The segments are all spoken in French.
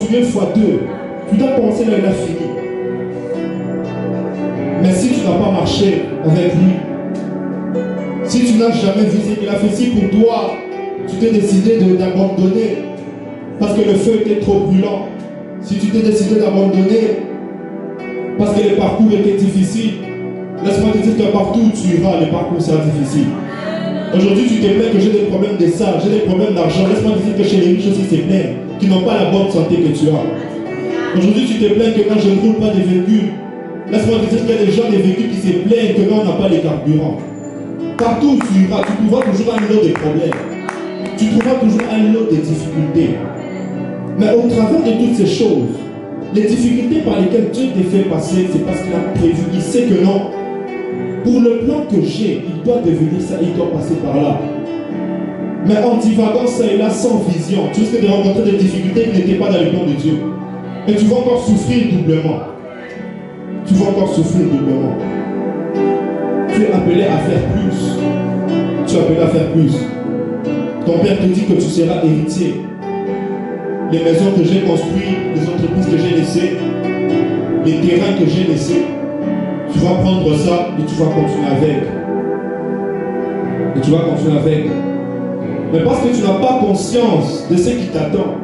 multiplié fois 2. Tu dois penser là, il a fini. Mais si tu n'as pas marché avec lui, si tu n'as jamais vu ce qu'il a fait, si pour toi, tu t'es décidé d'abandonner parce que le feu était trop brûlant, si tu t'es décidé d'abandonner parce que le parcours était difficile, laisse-moi te dire que partout où tu iras, le parcours sera difficile. Aujourd'hui, tu te plains que j'ai des problèmes de ça, j'ai des problèmes d'argent. Laisse-moi te dire que chez les riches aussi, c'est plein, qui n'ont pas la bonne santé que tu as. Aujourd'hui, tu te plains que quand je ne roule pas des véhicules, laisse-moi te dire qu'il y a des gens des véhicules qui se plaignent que quand on n'a pas les carburants. Partout où tu iras, tu trouveras toujours un lot de problèmes. Tu trouveras toujours un lot de difficultés. Mais au travers de toutes ces choses, les difficultés par lesquelles Dieu te fait passer, c'est parce qu'il a prévu. Il sait que non. Pour le plan que j'ai, il doit devenir ça, il doit passer par là. Mais en divaguant ça et là, sans vision, tu risques de rencontrer des difficultés qui n'étaient pas dans le plan de Dieu. Et tu vas encore souffrir doublement. Tu vas encore souffrir doublement. Tu es appelé à faire plus. Tu es appelé à faire plus. Ton père te dit que tu seras héritier. Les maisons que j'ai construites, les entreprises que j'ai laissées, les terrains que j'ai laissés, tu vas prendre ça et tu vas continuer avec. Et tu vas continuer avec. Mais parce que tu n'as pas conscience de ce qui t'attend,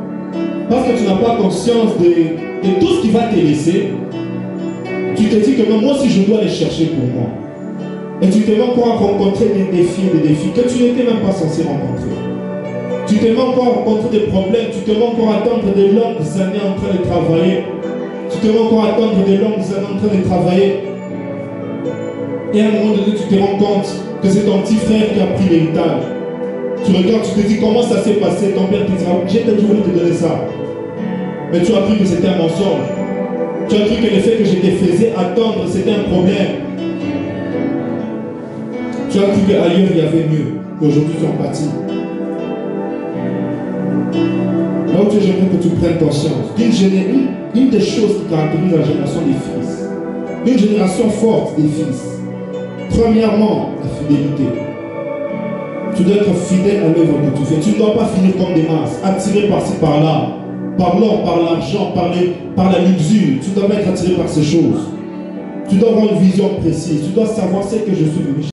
parce que tu n'as pas conscience de tout ce qui va te laisser, tu te dis que non, moi aussi je dois les chercher pour moi. Et tu te mets encore à rencontrer des défis que tu n'étais même pas censé rencontrer. Tu te mets encore à rencontrer des problèmes, tu te mets encore à attendre des longues années en train de travailler. Tu te mets encore à attendre des longues années en train de travailler. Et à un moment donné, tu te rends compte que c'est ton petit frère qui a pris l'héritage. Tu regardes, tu te dis comment ça s'est passé. Ton père te dira, j'ai toujours voulu te donner ça. Mais tu as cru que c'était un mensonge. Tu as cru que le fait que je te faisais attendre, c'était un problème. Tu as cru qu'ailleurs il y avait mieux. Aujourd'hui, tu en pâtis. Là où j'aimerais que tu prennes conscience une des choses qui caractérise la génération des fils, une génération forte des fils. Premièrement, la fidélité. Tu dois être fidèle à l'œuvre que tu fais. Tu ne dois pas finir comme des masses, attiré par-ci, par-là, par l'or, par l'argent, par la luxure. Tu dois pas être attiré par ces choses. Tu dois avoir une vision précise. Tu dois savoir ce que je suis venu